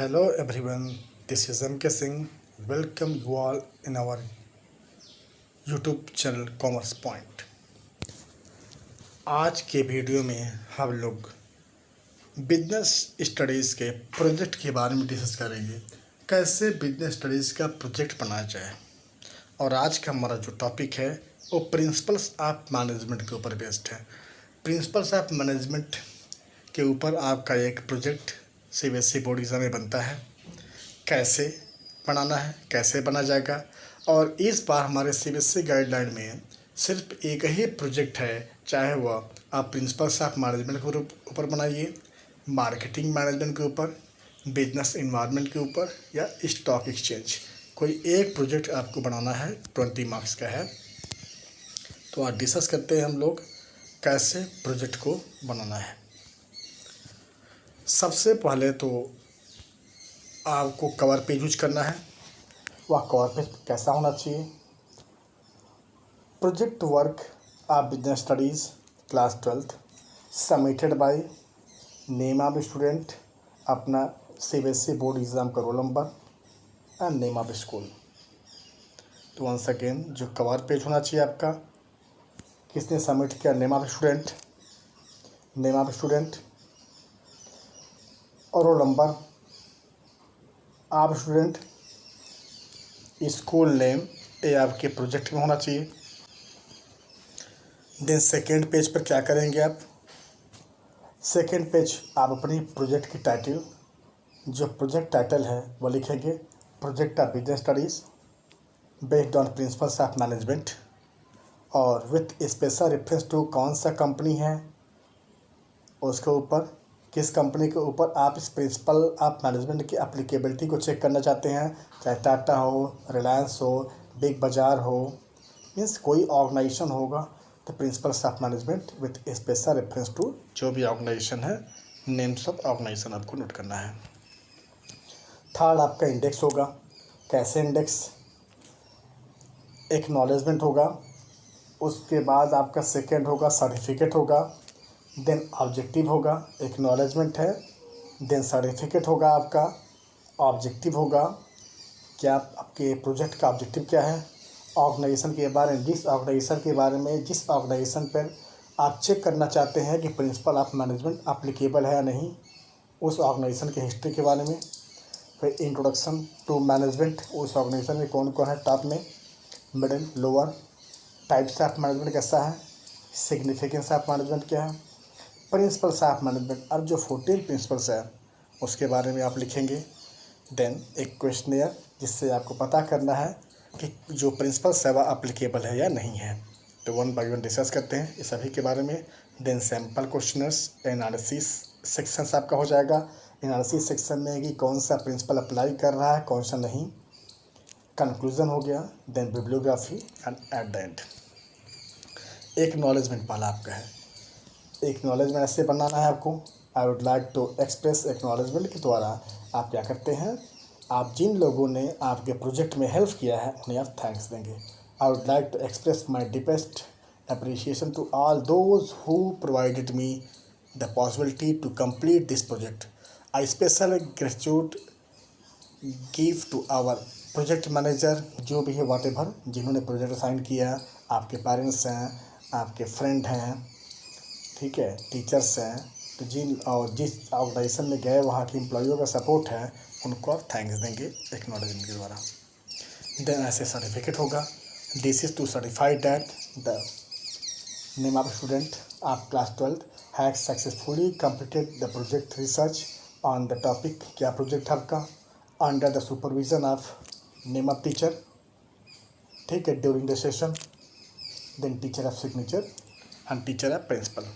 Hello everyone, this is MK Singh. Welcome you all in our YouTube channel commerce point. आज के video में हम लोग business studies के प्रोजेक्ट के बारे में डिस्कस करेंगे, कैसे बिजनेस स्टडीज़ का प्रोजेक्ट बनाया जाए। और आज का हमारा जो टॉपिक है वो प्रिंसिपल्स ऑफ मैनेजमेंट के ऊपर बेस्ड है। प्रिंसिपल्स ऑफ मैनेजमेंट के ऊपर आपका एक प्रोजेक्ट सीबीएसई बोर्ड एग्ज़ाम में बनता है, कैसे बनाना है, कैसे बना जाएगा। और इस बार हमारे सीबीएसई गाइडलाइन में सिर्फ एक ही प्रोजेक्ट है, चाहे वह आप प्रिंसिपल्स ऑफ मैनेजमेंट के ऊपर बनाइए, मार्केटिंग मैनेजमेंट के ऊपर, बिजनेस इन्वायरमेंट के ऊपर या स्टॉक एक्सचेंज। कोई एक प्रोजेक्ट आपको बनाना है, 20 मार्क्स का है। तो आज डिस्कस करते हैं हम लोग कैसे प्रोजेक्ट को बनाना है। सबसे पहले तो आपको कवर पेज यूज करना है। वह कवर पेज कैसा होना चाहिए? Project work of business studies class 12th submitted by name of student, अपना सीबीएसई बोर्ड एग्ज़ाम का roll number and name of school. तो वंस अगेन जो कवर पेज होना चाहिए आपका, किसने सबमिट किया, नेम ऑफ स्टूडेंट और रोल नंबर आप स्टूडेंट, स्कूल नेम ये आपके प्रोजेक्ट में होना चाहिए। देन सेकेंड पेज पर क्या करेंगे आप? सेकेंड पेज आप अपनी प्रोजेक्ट की टाइटल, जो प्रोजेक्ट टाइटल है वो लिखेंगे project of business studies based on principles of management, और विथ स्पेशल रेफरेंस टू कौन सा कंपनी है, उसके ऊपर किस कंपनी के ऊपर आप इस प्रिंसिपल ऑफ मैनेजमेंट की एप्लीकेबिलिटी को चेक करना चाहते हैं, चाहे टाटा हो, रिलायंस हो, बिग बाज़ार हो, मीन्स कोई ऑर्गेनाइजेशन होगा तो principles of management with special reference to जो भी ऑर्गेनाइजेशन है, नेम्स ऑफ ऑर्गेनाइजेशन आपको नोट करना है। थर्ड आपका इंडेक्स होगा। कैसे इंडेक्स? एक्नॉलेजमेंट होगा, उसके बाद आपका सेकेंड होगा सर्टिफिकेट होगा, देन ऑब्जेक्टिव होगा। एक्नॉलेजमेंट है, देन सर्टिफिकेट होगा, आपका ऑब्जेक्टिव होगा। क्या आपके प्रोजेक्ट का ऑब्जेक्टिव क्या है? ऑर्गेनाइजेशन के बारे में, जिस ऑर्गेनाइजेशन पर आप चेक करना चाहते हैं कि प्रिंसिपल ऑफ मैनेजमेंट एप्लीकेबल है या नहीं, उस ऑर्गेनाइजेशन की हिस्ट्री के बारे में। फिर इंट्रोडक्शन टू मैनेजमेंट, उस ऑर्गेनाइजेशन में कौन कौन है, टॉप में, middle, lower, types of management कैसा है, सिग्निफिकेंस ऑफ मैनेजमेंट क्या है, प्रिंसिपल्स ऑफ मैनेजमेंट, अब जो 14 प्रिंसिपल्स है उसके बारे में आप लिखेंगे। देन एक क्वेश्चनियर, जिससे आपको पता करना है कि जो प्रिंसिपल्स है वह अप्लीकेबल है या नहीं है। तो 1 बाय 1 डिस्कस करते हैं इस सभी के बारे में। Then sample questionnaires, analysis sections आपका हो जाएगा। एनालिसिस सेक्शन में कि कौन सा प्रिंसिपल अप्लाई कर रहा है, कौन सा नहीं। कंक्लूजन हो गया, then bibliography and at the end acknowledgement वाला आपका है। एक्नॉलेजमेंट ऐसे बनाना है आपको। I would like to express acknowledgement के द्वारा आप क्या करते हैं, आप जिन लोगों ने आपके प्रोजेक्ट में हेल्प किया है उन्हें आप थैंक्स देंगे। I would like to express my deepest appreciation to all those who provided me the possibility to complete this project. I special gratitude give to our project manager, जो भी है whatever, जिन्होंने project assign किया, आपके parents हैं, आपके friend हैं, ठीक है, टीचर्स हैं, तो जिस ऑर्गेनाइजेशन में गए वहाँ के एम्प्लॉइयों का सपोर्ट है, उनको आप थैंक्स देंगे एक्नॉलेजमेंट के द्वारा। देन ऐसे सर्टिफिकेट होगा, this is to certify that the name of student of class 12 has successfully completed the project research on the topic. क्या प्रोजेक्ट है आपका? Under the supervision of name of teacher, ठीक है, during the session. Then teacher of signature and teacher of principal.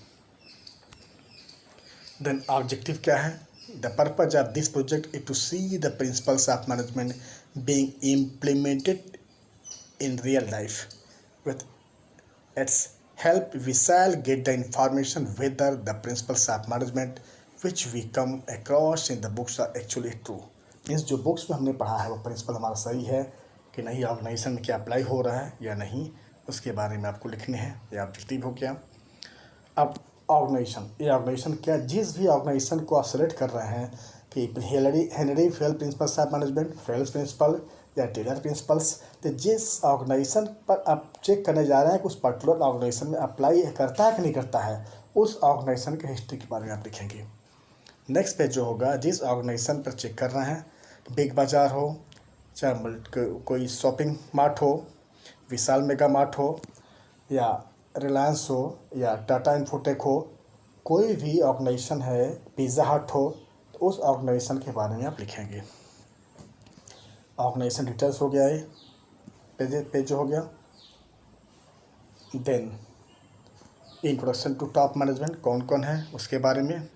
Then objective क्या है? The purpose of this project is to see the principles of management being implemented in real life with its help we shall get the information whether the principles of management which we come across in the books are actually true। Means जो books में हमने पढ़ा है वो principal हमारा सही है कि नहीं, ऑर्गेनाइजेशन में क्या अप्लाई हो रहा है या नहीं, उसके बारे में आपको लिखने हैं। ये ऑब्जेक्टिव हो गया। अब ऑर्गेनाइजेशन, ये ऑर्गेनाइजेशन क्या, जिस भी ऑर्गेनाइजेशन को आप सेलेक्ट कर रहे हैं कि Henri Fayol principles of management, Fayol's principle या टेलर प्रिंसिपल्स। तो जिस ऑर्गेनाइजेशन पर आप चेक करने जा रहे हैं कि उस पर्टिकुलर ऑर्गेनाइजेशन में अप्लाई करता है कि नहीं करता है, उस ऑर्गेनाइजेशन के हिस्ट्री के बारे में आप लिखेंगे। नेक्स्ट पेज जो होगा, जिस ऑर्गेनाइजेशन पर चेक कर रहे हैं, बिग बाज़ार हो, चाहे कोई शॉपिंग मार्ट हो, विशाल मेगा मार्ट हो, या रिलायंस हो, या टाटा इन्फोटेक हो, कोई भी ऑर्गेनाइजेशन है, पिज़्ज़ा हट हो, तो उस ऑर्गेनाइजेशन के बारे में आप लिखेंगे। ऑर्गेनाइजेशन डिटेल्स हो गया है, पेज हो गया। Then introduction to top management, कौन कौन है उसके बारे में।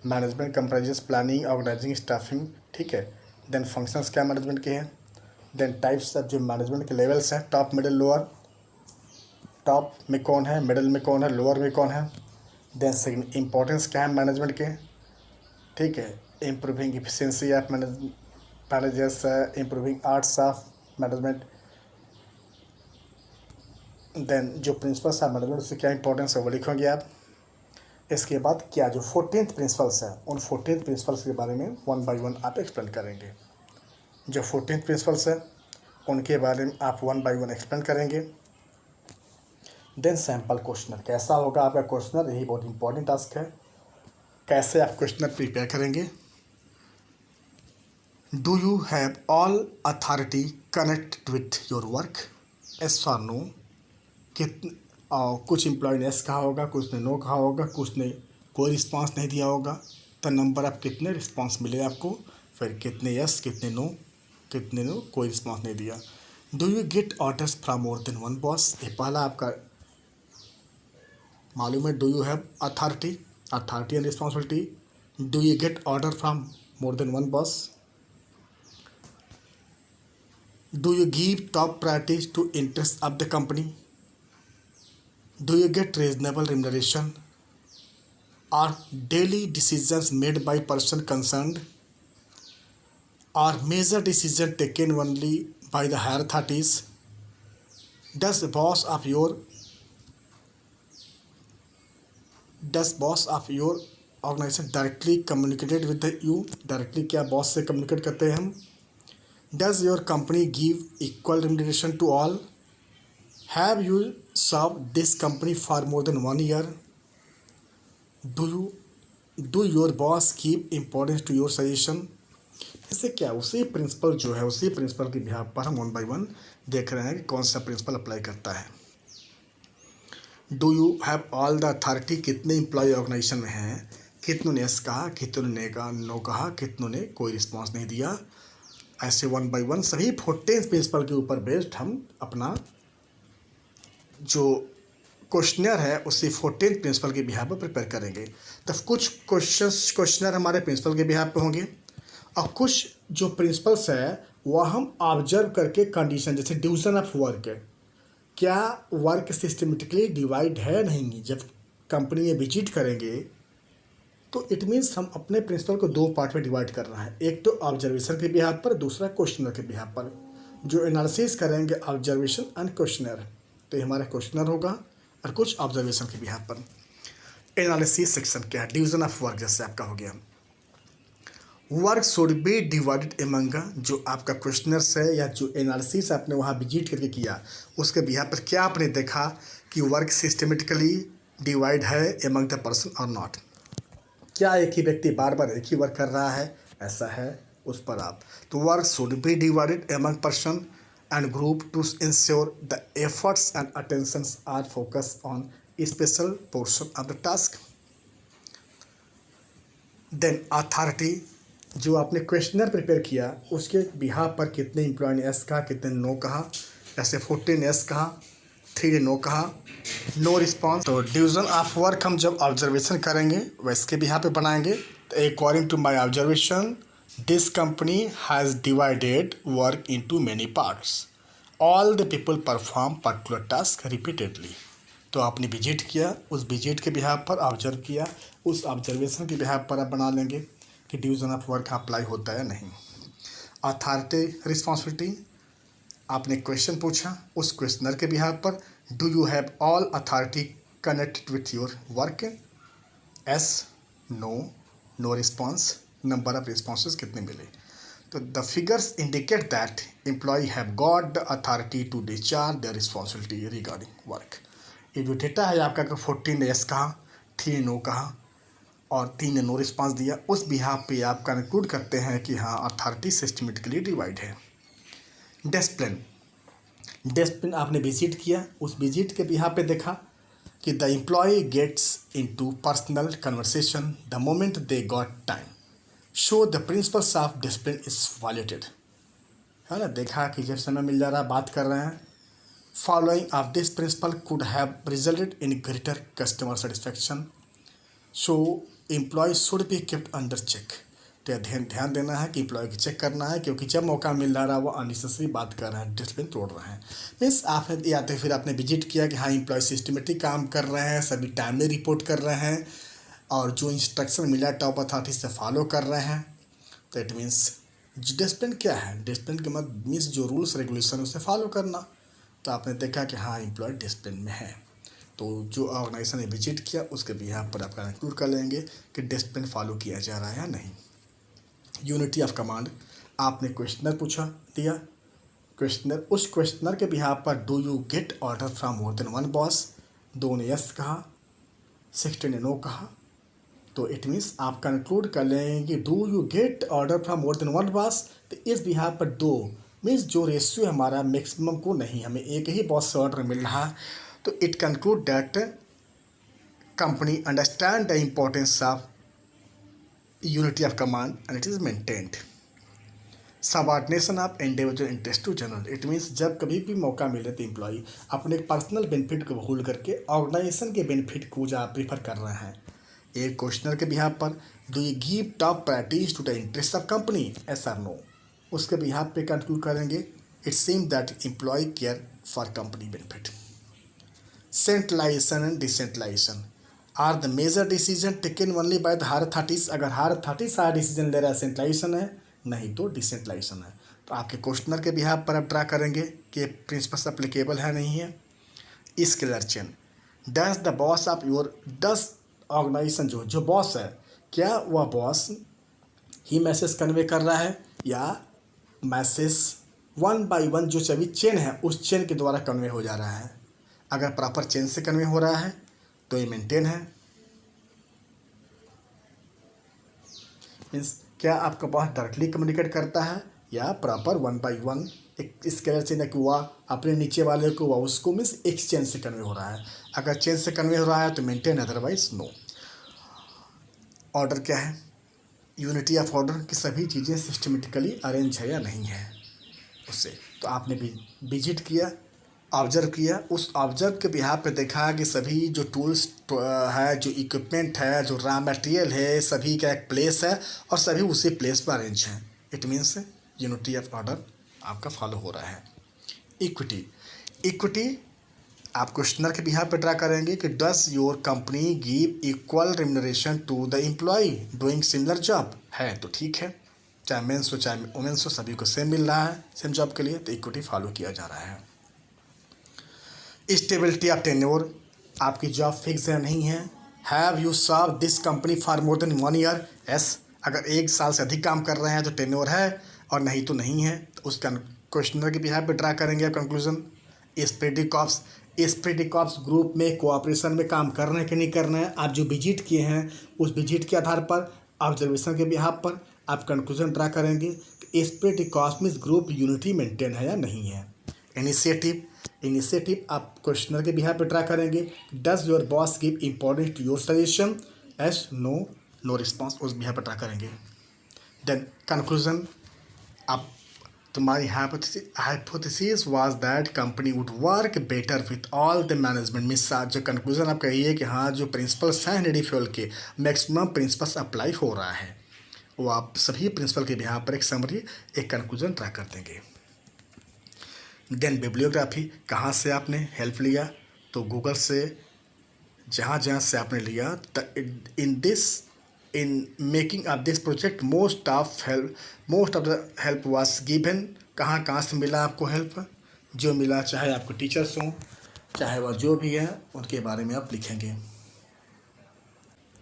Management comprises planning, organising, staffing, ठीक है। देन फंक्शंस क्या मैनेजमेंट के हैं। देन टाइप्स ऑफ जो मैनेजमेंट के लेवल्स हैं, टॉप, मिडिल, लोअर। टॉप में कौन है, मिडिल में कौन है, लोअर में कौन है। देन सेकंड, इंपॉर्टेंस क्या है मैनेजमेंट के, ठीक है। Improving efficiency of managers, improving arts of management. Then जो प्रिंसिपल्स ऑफ मैनेजमेंट उससे क्या इंपॉर्टेंस है वो लिखोगे आप। इसके बाद क्या जो 14th प्रिंसिपल्स हैं, उन 14th प्रिंसिपल्स के बारे में 1 बाय 1 आप एक्सप्लेन करेंगे। जो 14th प्रिंसिपल्स हैं उनके बारे में आप 1 बाय 1 एक्सप्लेन करेंगे। देन सैम्पल क्वेश्चनर कैसा होगा आपका क्वेश्चनर, यही बहुत इंपॉर्टेंट टास्क है। कैसे आप क्वेश्चनर प्रिपेयर करेंगे। Do you have all authority connected with your work, S और नो। कुछ एम्प्लॉय ने एस कहा होगा, कुछ ने नो कहा होगा, कुछ ने कोई रिस्पांस नहीं दिया होगा। तो नंबर आप कितने रिस्पांस मिले आपको, फिर कितने यस, कितने नो, कोई रिस्पांस नहीं दिया। Do you get orders from more than one boss, ये पहला आपका मालूम है। Do you have authority and responsibility. Do you get order from more than one boss. Do you give top priorities to interest of the company. Do you get reasonable remuneration? Are daily decisions made by person concerned? Are major decisions taken only by the higher authorities? Does boss of your organization directly communicated with you? Directly क्या boss से communicate करते हैं हम? Does your company give equal remuneration to all? Have you served this company for more than 1 year? Do your boss give importance to your suggestion? इससे क्या उसी principal जो है, उसी प्रिंसिपल के बिहाफ पर हम 1 बाय 1 देख रहे हैं कि कौन सा प्रिंसिपल अप्लाई करता है। Do you have all the authority, कितने एम्प्लॉय ऑर्गेनाइजेशन में हैं, कितनों ने यस कहा, कितनों ने नो कहा, कितनों ने कोई रिस्पॉन्स नहीं दिया। ऐसे 1 बाय 1 सभी 14 प्रिंसिपल के ऊपर बेस्ड हम अपना जो क्वेश्चनर है उसी 14 प्रिंसिपल के बिहाफ पर प्रिपेयर करेंगे। तो कुछ क्वेश्चनर हमारे प्रिंसिपल के बिहाफ पे होंगे, और कुछ जो प्रिंसिपल्स है वह हम ऑब्जर्व करके कंडीशन, जैसे डिवीजन ऑफ वर्क, क्या वर्क सिस्टमेटिकली डिवाइड है नहीं। जब कंपनी में विजिट करेंगे तो इट मीन्स हम अपने प्रिंसिपल को 2 पार्ट में डिवाइड कर रहे हैं, एक तो ऑब्जर्वेशन के बिहाफ पर, दूसरा क्वेश्चनर के बिहाफ पर। जो एनालिसिस करेंगे ऑब्जर्वेशन एंड क्वेश्चनर, तो ये हमारा क्वेश्चनर होगा, और कुछ ऑब्जर्वेशन के बिहाफ पर। एनालिसिस सेक्शन क्या है, डिवीजन ऑफ वर्क जैसे आपका हो गया। Work should be divided among, जो आपका क्वेश्चनर्स है या जो एनालिसिस आपने वहाँ विजिट करके किया उसके बिहाफ पर क्या आपने देखा कि वर्क सिस्टमेटिकली डिवाइड है एमंग द पर्सन और नॉट। क्या एक ही व्यक्ति बार बार एक ही वर्क कर रहा है, ऐसा है, उस पर आप। तो work should be divided among person and group to ensure the efforts and attentions are focused on a special portion of the task. Then authority, जो आपने क्वेश्चनर प्रिपेयर किया उसके बिहाफ पर कितने एम्प्लॉय ने एस कहा, कितने नो कहा। ऐसे 14 ने एस कहा, 3 ने नो कहा, नो रिस्पॉन्स। तो डिवीजन ऑफ वर्क हम जब ऑब्जर्वेशन करेंगे वैसे बिहाफ पे बनाएंगे। तो according to my observation this company has divided work into many parts, all the people perform particular task repeatedly. तो आपने विजिट किया, उस विजिट के बिहाफ पर ऑब्जर्व किया, उस ऑब्जर्वेशन के बिहाफ पर आप बना लेंगे कि डिवीजन ऑफ वर्क अप्लाई होता है नहीं। अथॉरिटी रिस्पॉन्सिबिलिटी, आपने क्वेश्चन पूछा, उस क्वेश्चनर के बिहाफ पर do you have all authority connected with your work, yes, no, no response. Number of responses कितने मिले। तो the figures indicate that employee have got the authority to discharge their responsibility regarding work. ये जो data है आपका, अगर 14 ने yes कहा, 3 ने नो कहा और 3 ने नो रिस्पांस दिया, उस बिहाफ पे आप कंक्लूड करते हैं कि हाँ अथॉरिटी सिस्टमेटिकली डिवाइड है। डिसिप्लिन आपने विजिट किया, उस विजिट के बिहाफ पे देखा कि the employee gets into personal conversation the moment they got time, so the principles of discipline is violated, है ना। देखा कि जब समय मिल जा रहा है बात कर रहे हैं, following of this principle could have resulted in greater customer satisfaction, so employee should be kept under check. तो ध्यान देना है कि एम्प्लॉय की चेक करना है, क्योंकि जब मौका मिल रहा है वो अननेसेसरी बात कर रहे हैं, डिसिप्लिन तोड़ रहे हैं। मीन्स आपने या तो फिर आपने विजिट किया कि हाँ एम्प्लॉय सिस्टमेटिक काम कर रहे हैं, सभी टाइमली रिपोर्ट कर रहे हैं और जो इंस्ट्रक्शन मिला टॉप अथॉरिटी से फॉलो कर रहे हैं। तो इट मीन्स डिसिप्लिन क्या है, डिसिप्लिन के मतलब मीन्स जो रूल्स रेगुलेशन उसे फॉलो करना। तो आपने देखा कि हाँ एम्प्लॉय डिसिप्लिन में है, तो जो ऑर्गेनाइजेशन ने विजिट किया उसके भी यहाँ पर आप कंक्लूड कर लेंगे कि डिसिप्लिन फॉलो किया जा रहा है या नहीं। यूनिटी ऑफ कमांड, आपने क्वेश्चनर पूछा दिया, क्वेश्चनर उस क्वेश्चनर के बिहाफ पर do you get order from more than one boss, 2 ने यस कहा, 16 ने नो कहा। तो इट मीन्स आप कंक्लूड कर लेंगे कि do you get order from more than one boss. तो इस बिहाफ पर 2 मीन्स जो रेशियो हमारा मैक्सिमम को नहीं, हमें एक ही बॉस से ऑर्डर मिल रहा, तो it conclude that company understand the importance of unity of command and it is maintained. Subordination of individual interest to general, it means जब कभी भी मौका मिले तो एम्प्लॉय अपने पर्सनल बेनिफिट को भूल करके ऑर्गेनाइजेशन के बेनिफिट को ज़्यादा प्रीफर कर रहे हैं। एक क्वेश्चनर के बिहाफ पर do you give top priorities to the interest of company, yes or no, उसके बिहाफ पे कंक्लूड करेंगे it seem that employee care for company benefit. Centralisation and decentralisation are the major decision taken only by the higher authorities. अगर higher authority सारा decision ले रहा है centralisation है, नहीं तो डिसेंट्रलाइजेशन है। तो आपके क्वेश्चनर के बिहाफ पर आप ड्रा करेंगे कि प्रिंसिपल्स अप्लीकेबल है नहीं है। Scalar chain, does the boss of your, does organisation जो बॉस है, क्या वह बॉस ही मैसेज कन्वे कर रहा है या मैसेज 1 by 1 जो सभी चेन है उस चेन के द्वारा कन्वे हो जा रहा है। अगर प्रॉपर चेन से कन्वे हो रहा है तो ये मेंटेन है। मीन्स क्या आपका बॉस डायरेक्टली कम्युनिकेट करता है या प्रॉपर 1 by 1 एक स्केलर चेन है कि वह अपने नीचे वाले को वह उसको मीन्स एक चेन से कन्वे हो रहा है। अगर चेन से कन्वे हो रहा है तो मेंटेन, अदरवाइज नो। ऑर्डर क्या है, यूनिटी ऑफ ऑर्डर की सभी चीज़ें सिस्टमेटिकली अरेंज है या नहीं है उससे। तो आपने भी विजिट किया, ऑब्जर्व किया, उस ऑब्जर्व के बिहाफ पे देखा कि सभी जो टूल्स है, जो इक्विपमेंट है, जो रॉ मटेरियल है, सभी का एक प्लेस है और सभी उसी प्लेस पर अरेंज हैं। It means unity of order आपका फॉलो हो रहा है। इक्विटी आप क्वेश्चनर के बिहाफ पे ड्रा करेंगे कि does your company give equal remuneration to the employee doing similar job, है तो ठीक है, चाहे मेंस हो चाहे वुमेन्स हो सभी को सेम मिल रहा है सेम जॉब के लिए, तो इक्विटी फॉलो किया जा रहा है। स्टेबिलिटी ऑफ टेन्योर, आपकी जॉब फिक्स है नहीं है। Have you serve this company for more than 1 year, yes, अगर 1 साल से अधिक काम कर रहे हैं तो टेन्योर है और नहीं तो नहीं है। तो उसका क्वेश्चनर के बिहाफ पे ड्रा करेंगे कंक्लूजन। स्प्रेडी कॉप्स ग्रुप में कोऑपरेशन में काम कर रहे हैं कि नहीं कर रहे हैं, आप जो विजिट किए हैं उस विजिट के आधार पर ऑब्जर्वेशन के बिहाफ पर आप कंक्लूजन ड्रा करेंगे कि स्प्रेडी कॉप्स ग्रुप यूनिटी मेंटेन है या नहीं है। इनिशिएटिव आप क्वेश्चनर के बिहाफ पे ड्रा करेंगे, does your boss give importance to your suggestion, yes no response, उस बिहाफ पे ड्रा करेंगे। देन कंक्लूजन, आप तुम्हारी hypothesis was that company would work better with all the management. Means जो कंक्लूजन आप कहिए कि हाँ जो प्रिंसिपल्स हैं नेडी फ्यूल के मैक्सिमम प्रिंसिपल्स अप्लाई हो रहा है, वो आप सभी प्रिंसिपल के बिहाफ पर एक समरी एक कंक्लूजन ड्रा कर देंगे। देन बिब्लियोग्राफी, कहाँ से आपने हेल्प लिया, तो गूगल से, जहाँ जहाँ से आपने लिया। In making of this project most of the help was given, कहाँ कहाँ से मिला आपको हेल्प, जो मिला चाहे आपको टीचर्स हों चाहे वह जो भी है उनके बारे में आप लिखेंगे।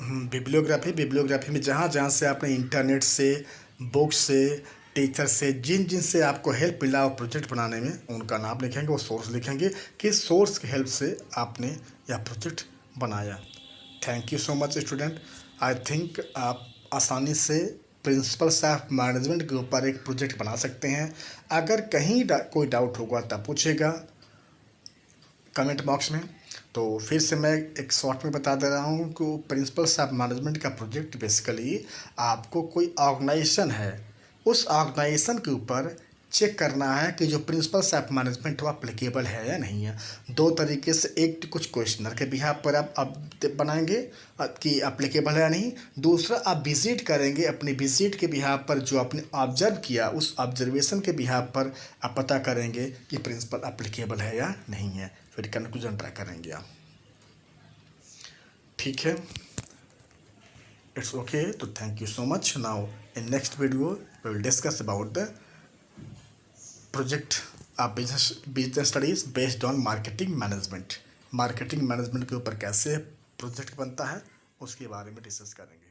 बिब्लियोग्राफी में जहाँ जहाँ से आपने इंटरनेट से, बुक से, टीचर से, जिन जिन से आपको हेल्प मिला और प्रोजेक्ट बनाने में, उनका नाम लिखेंगे, वो सोर्स लिखेंगे कि सोर्स की हेल्प से आपने यह प्रोजेक्ट बनाया। Thank you so much student. I think आप आसानी से प्रिंसिपल्स ऑफ मैनेजमेंट के ऊपर एक प्रोजेक्ट बना सकते हैं। अगर कहीं कोई डाउट होगा तब पूछेगा कमेंट बॉक्स में। तो फिर से मैं एक शॉर्ट में बता दे रहा हूँ कि प्रिंसिपल्स ऑफ मैनेजमेंट का प्रोजेक्ट बेसिकली आपको कोई ऑर्गेनाइजेशन है, उस ऑर्गेनाइजेशन के ऊपर चेक करना है कि जो प्रिंसिपल्स ऑफ मैनेजमेंट वो अप्लीकेबल है या नहीं है। दो तरीके से, एक कुछ क्वेश्चनर के बिहाफ पर आप बनाएंगे कि अप्लीकेबल है या नहीं, दूसरा आप विजिट करेंगे, अपनी विजिट के बिहाफ पर जो आपने ऑब्जर्व किया उस ऑब्जर्वेशन के बिहाफ पर आप पता करेंगे कि प्रिंसिपल अप्लीकेबल है या नहीं है, फिर कंक्लूजन ट्राई करेंगे आप। ठीक है, इट्स ओके। तो thank you so much. Now in next video we will discuss about the project of business studies based on marketing management. Marketing management के ऊपर कैसे प्रोजेक्ट बनता है उसके बारे में डिस्कस करेंगे।